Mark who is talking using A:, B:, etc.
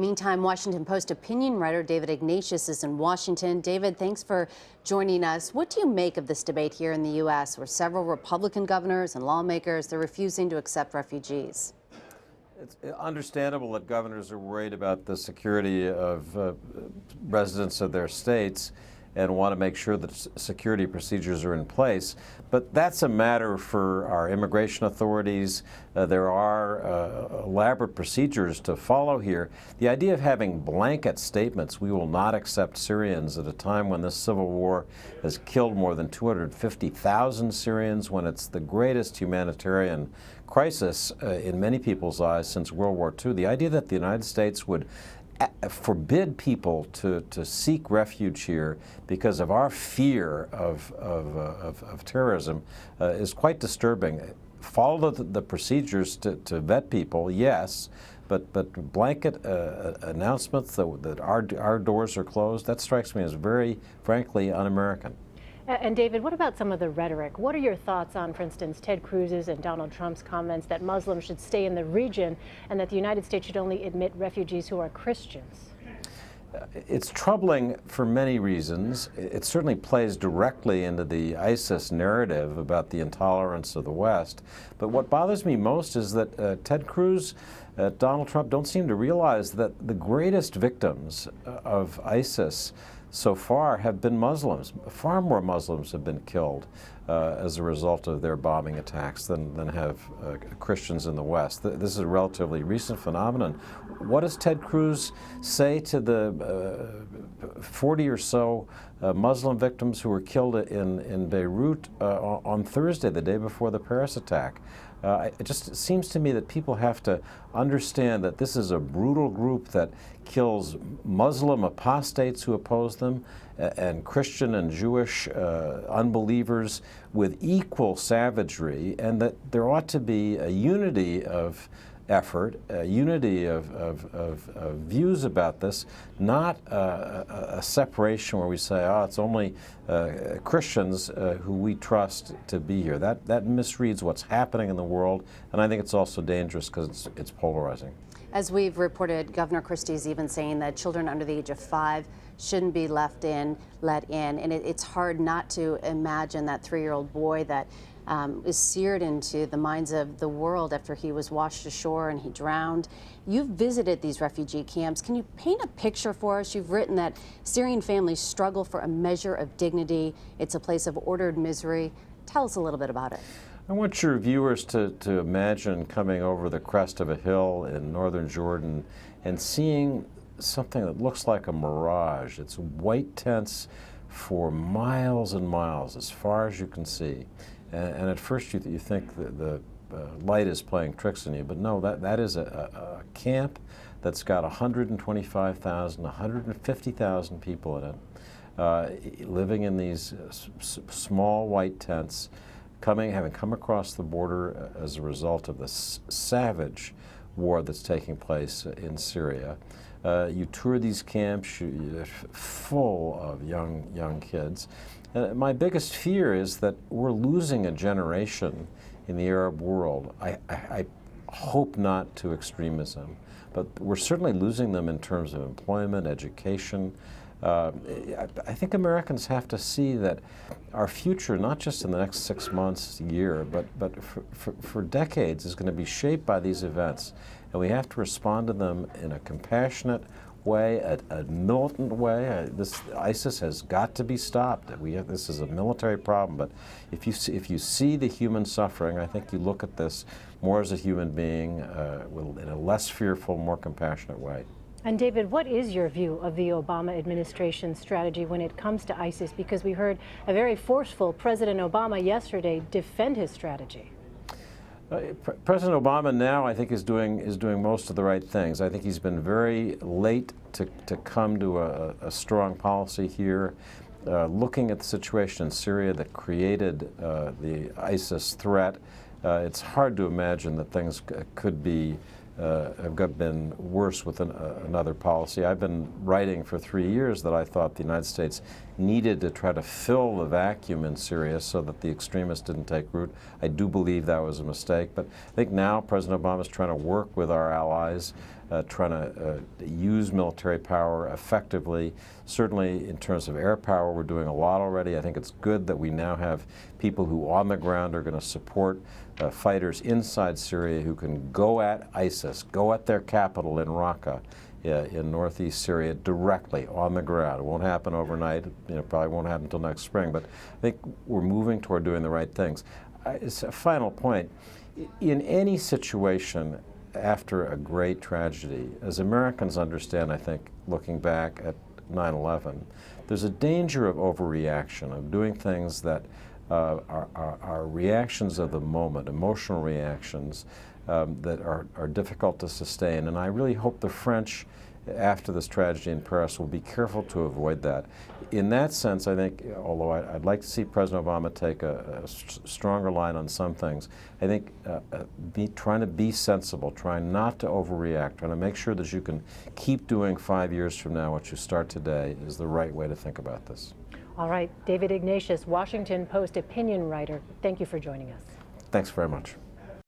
A: Meantime, Washington Post opinion writer David Ignatius is in Washington. David, thanks for joining us. What do you make of this debate here in the U.S., where several Republican governors and lawmakers they're refusing to accept refugees?
B: It's understandable that governors are worried about the security of residents of their states and want to make sure that security procedures are in place. But that's a matter for our immigration authorities. There are elaborate procedures to follow here. The idea of having blanket statements, we will not accept Syrians at a time when this civil war has killed more than 250,000 Syrians, when it's the greatest humanitarian crisis in many people's eyes since World War II. The idea that the United States would forbid people to seek refuge here because of our fear of terrorism is quite disturbing. Follow the procedures to vet people, yes, but blanket announcements that our doors are closed, that strikes me as very, frankly, un-American.
C: And David, what about some of the rhetoric? What are your thoughts on, for instance, Ted Cruz's and Donald Trump's comments that Muslims should stay in the region and that the United States should only admit refugees who are Christians?
B: It's troubling for many reasons. It certainly plays directly into the ISIS narrative about the intolerance of the West. But what bothers me most is that Ted Cruz, Donald Trump don't seem to realize that the greatest victims of ISIS so far have been Muslims. Far more Muslims have been killed as a result of their bombing attacks than have Christians in the West. This is a relatively recent phenomenon. What does Ted Cruz say to the 40 or so Muslim victims who were killed in Beirut on Thursday, the day before the Paris attack? It just seems to me that people have to understand that this is a brutal group that kills Muslim apostates who oppose them and Christian and Jewish unbelievers with equal savagery, and that there ought to be a unity of effort, a unity of views about this, not a separation where we say, oh, it's only Christians who we trust to be here. That misreads what's happening in the world, and I think it's also dangerous because it's polarizing.
A: As we've reported, Governor Christie's even saying that children under the age of 5 shouldn't be let in, and it's hard not to imagine that 3-year-old boy that is seared into the minds of the world after he was washed ashore and he drowned. You've visited these refugee camps. Can you paint a picture for us? You've written that Syrian families struggle for a measure of dignity. It's a place of ordered misery. Tell us a little bit about it.
B: I want your viewers to imagine coming over the crest of a hill in northern Jordan and seeing something that looks like a mirage. It's white tents for miles and miles, as far as you can see. And at first you think that the light is playing tricks on you, but no, that is a camp that's got 125,000, 150,000 people in it, living in these small white tents, having come across the border as a result of the savage war that's taking place in Syria. You tour these camps, you're full of young kids. My biggest fear is that we're losing a generation in the Arab world. I hope not to extremism, but we're certainly losing them in terms of employment, education. I think Americans have to see that our future, not just in the next 6 months, year, but for decades, is going to be shaped by these events. And we have to respond to them in a compassionate way, a militant way. This ISIS has got to be stopped. This is a military problem, but if you see the human suffering, I think you look at this more as a human being in a less fearful, more compassionate way.
C: And David, what is your view of the Obama administration's strategy when it comes to ISIS? Because we heard a very forceful President Obama yesterday defend his strategy.
B: President Obama now, I think, is doing most of the right things. I think he's been very late to come to a strong policy here, looking at the situation in Syria that created the ISIS threat. It's hard to imagine that things could be have been worse with another policy. I've been writing for 3 years that I thought the United States needed to try to fill the vacuum in Syria so that the extremists didn't take root. I do believe that was a mistake, but I think now President Obama is trying to work with our allies trying to use military power effectively. Certainly in terms of air power, we're doing a lot already. I think it's good that we now have people who on the ground are going to support fighters inside Syria who can go at ISIS, go at their capital in Raqqa, in northeast Syria directly on the ground. It won't happen overnight. Probably won't happen until next spring. But I think we're moving toward doing the right things. It's a final point. In any situation after a great tragedy, as Americans understand, I think, looking back at 9/11, there's a danger of overreaction, of doing things that are reactions of the moment, emotional reactions that are difficult to sustain. And I really hope the French, after this tragedy in Paris, will be careful to avoid that. In that sense, I think, although I'd like to see President Obama take a stronger line on some things, I think trying to be sensible, trying not to overreact, trying to make sure that you can keep doing 5 years from now what you start today is the right way to think about this.
C: All right, David Ignatius, Washington Post opinion writer, thank you for joining us.
B: Thanks very much.